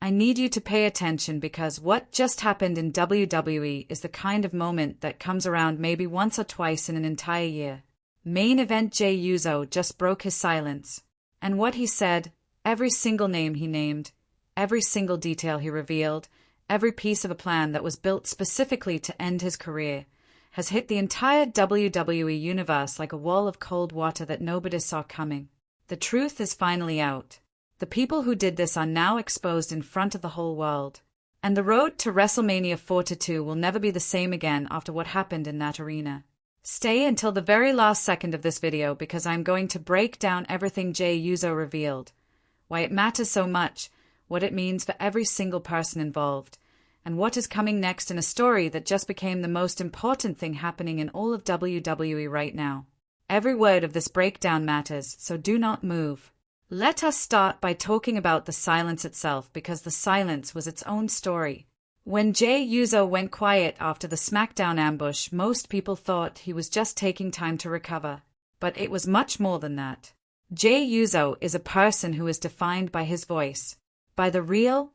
I need you to pay attention because what just happened in WWE is the kind of moment that comes around maybe once or twice in an entire year. Main event Jey Uso just broke his silence. And what he said, every single name he named, every single detail he revealed, every piece of a plan that was built specifically to end his career, has hit the entire WWE Universe like a wall of cold water that nobody saw coming. The truth is finally out. The people who did this are now exposed in front of the whole world. And the road to WrestleMania 42 will never be the same again after what happened in that arena. Stay until the very last second of this video because I'm going to break down everything Jey Uso revealed, why it matters so much, what it means for every single person involved, and what is coming next in a story that just became the most important thing happening in all of WWE right now. Every word of this breakdown matters, so do not move. Let us start by talking about the silence itself because the silence was its own story. When Jey Uso went quiet after the SmackDown ambush, most people thought he was just taking time to recover. But it was much more than that. Jey Uso is a person who is defined by his voice, by the real,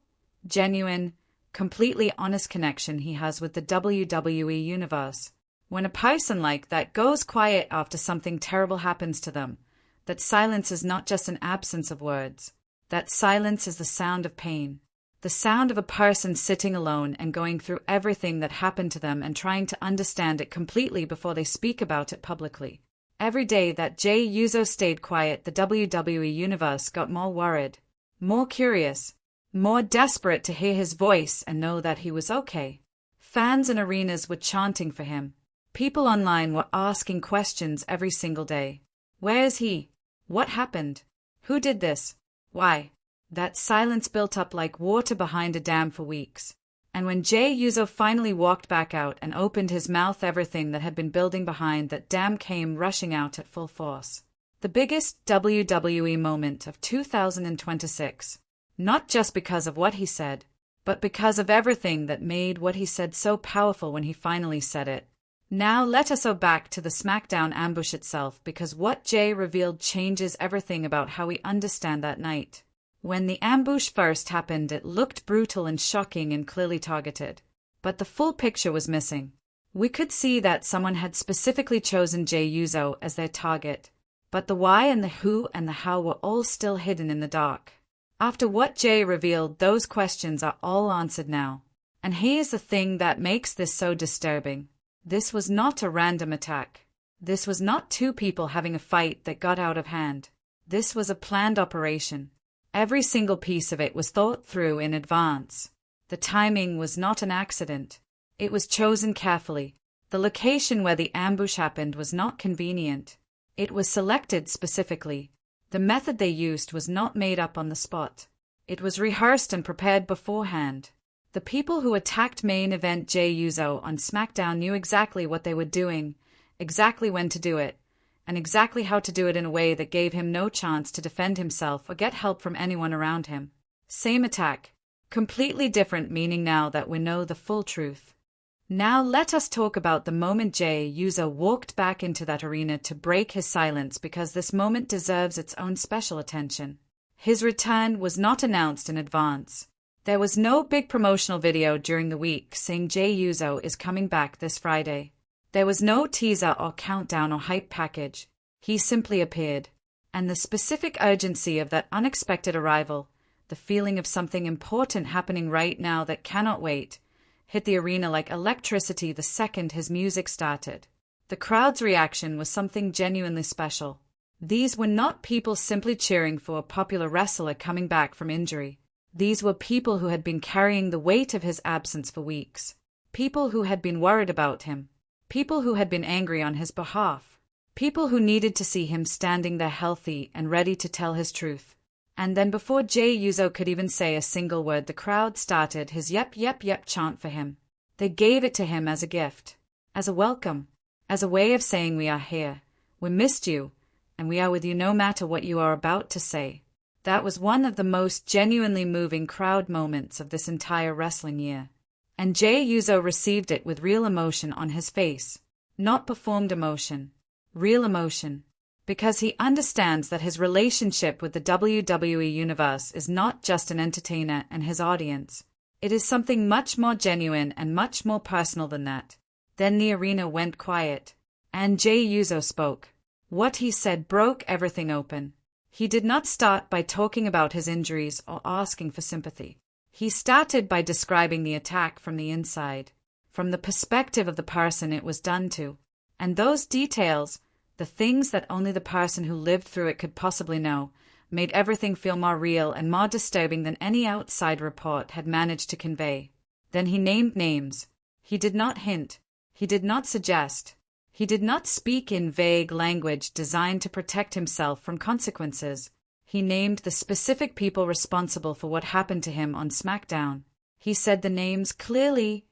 genuine, completely honest connection he has with the WWE Universe. When a person like that goes quiet after something terrible happens to them, that silence is not just an absence of words. That silence is the sound of pain. The sound of a person sitting alone and going through everything that happened to them and trying to understand it completely before they speak about it publicly. Every day that Jey Uso stayed quiet, the WWE Universe got more worried, more curious, more desperate to hear his voice and know that he was okay. Fans in arenas were chanting for him. People online were asking questions every single day. Where is he? What happened? Who did this? Why? That silence built up like water behind a dam for weeks. And when Jey Uso finally walked back out and opened his mouth, everything that had been building behind that dam came rushing out at full force. The biggest WWE moment of 2026. Not just because of what he said, but because of everything that made what he said so powerful when he finally said it. Now let us go back to the SmackDown ambush itself because what Jey revealed changes everything about how we understand that night. When the ambush first happened, it looked brutal and shocking and clearly targeted. But the full picture was missing. We could see that someone had specifically chosen Jey Uso as their target. But the why and the who and the how were all still hidden in the dark. After what Jey revealed, those questions are all answered now. And here's the thing that makes this so disturbing. This was not a random attack. This was not two people having a fight that got out of hand. This was a planned operation. Every single piece of it was thought through in advance. The timing was not an accident. It was chosen carefully. The location where the ambush happened was not convenient. It was selected specifically. The method they used was not made up on the spot. It was rehearsed and prepared beforehand. The people who attacked main event Jey Uso on SmackDown knew exactly what they were doing, exactly when to do it, and exactly how to do it in a way that gave him no chance to defend himself or get help from anyone around him. Same attack. Completely different meaning now that we know the full truth. Now let us talk about the moment Jey Uso walked back into that arena to break his silence because this moment deserves its own special attention. His return was not announced in advance. There was no big promotional video during the week saying Jey Uso is coming back this Friday. There was no teaser or countdown or hype package. He simply appeared. And the specific urgency of that unexpected arrival, the feeling of something important happening right now that cannot wait, hit the arena like electricity the second his music started. The crowd's reaction was something genuinely special. These were not people simply cheering for a popular wrestler coming back from injury. These were people who had been carrying the weight of his absence for weeks. People who had been worried about him. People who had been angry on his behalf. People who needed to see him standing there healthy and ready to tell his truth. And then before Jey Uso could even say a single word, the crowd started his yep yep yep chant for him. They gave it to him as a gift, as a welcome, as a way of saying we are here, we missed you, and we are with you no matter what you are about to say. That was one of the most genuinely moving crowd moments of this entire wrestling year. And Jey Uso received it with real emotion on his face. Not performed emotion. Real emotion. Because he understands that his relationship with the WWE Universe is not just an entertainer and his audience. It is something much more genuine and much more personal than that. Then the arena went quiet, and Jey Uso spoke. What he said broke everything open. He did not start by talking about his injuries or asking for sympathy. He started by describing the attack from the inside, from the perspective of the person it was done to. And those details, the things that only the person who lived through it could possibly know, made everything feel more real and more disturbing than any outside report had managed to convey. Then he named names. He did not hint. He did not suggest. He did not speak in vague language designed to protect himself from consequences. He named the specific people responsible for what happened to him on SmackDown. He said the names clearly,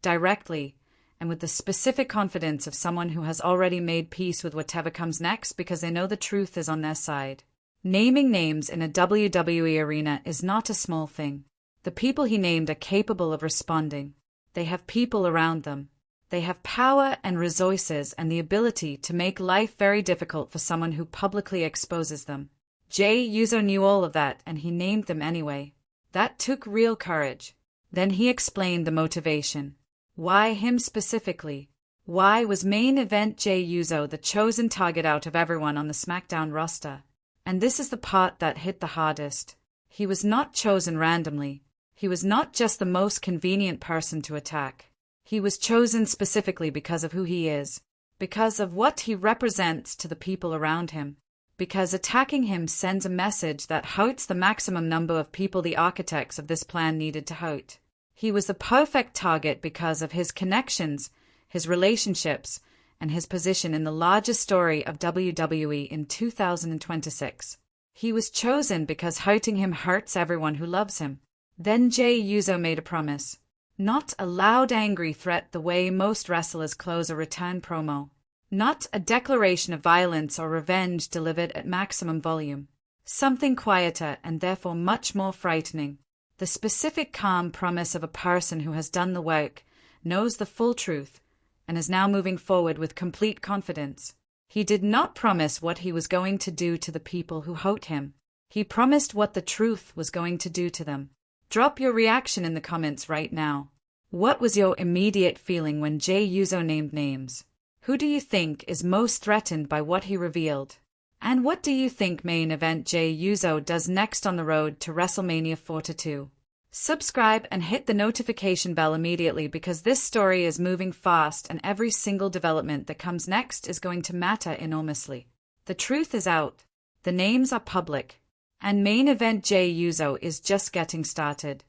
directly, and with the specific confidence of someone who has already made peace with whatever comes next because they know the truth is on their side. Naming names in a WWE arena is not a small thing. The people he named are capable of responding. They have people around them. They have power and resources and the ability to make life very difficult for someone who publicly exposes them. Jey Uso knew all of that, and he named them anyway. That took real courage. Then he explained the motivation. Why him specifically? Why was main event Jey Uso the chosen target out of everyone on the SmackDown roster? And this is the part that hit the hardest. He was not chosen randomly. He was not just the most convenient person to attack. He was chosen specifically because of who he is, because of what he represents to the people around him, because attacking him sends a message that hurts the maximum number of people the architects of this plan needed to hurt. He was the perfect target because of his connections, his relationships, and his position in the largest story of WWE in 2026. He was chosen because hurting him hurts everyone who loves him. Then Jey Uso made a promise. Not a loud, angry threat the way most wrestlers close a return promo. Not a declaration of violence or revenge delivered at maximum volume. Something quieter and therefore much more frightening. The specific, calm promise of a person who has done the work, knows the full truth, and is now moving forward with complete confidence. He did not promise what he was going to do to the people who hurt him. He promised what the truth was going to do to them. Drop your reaction in the comments right now. What was your immediate feeling when Jey Uso named names? Who do you think is most threatened by what he revealed? And what do you think main event Jey Uso does next on the road to WrestleMania 42? Subscribe and hit the notification bell immediately because this story is moving fast and every single development that comes next is going to matter enormously. The truth is out. The names are public. And main event Jey Uso is just getting started.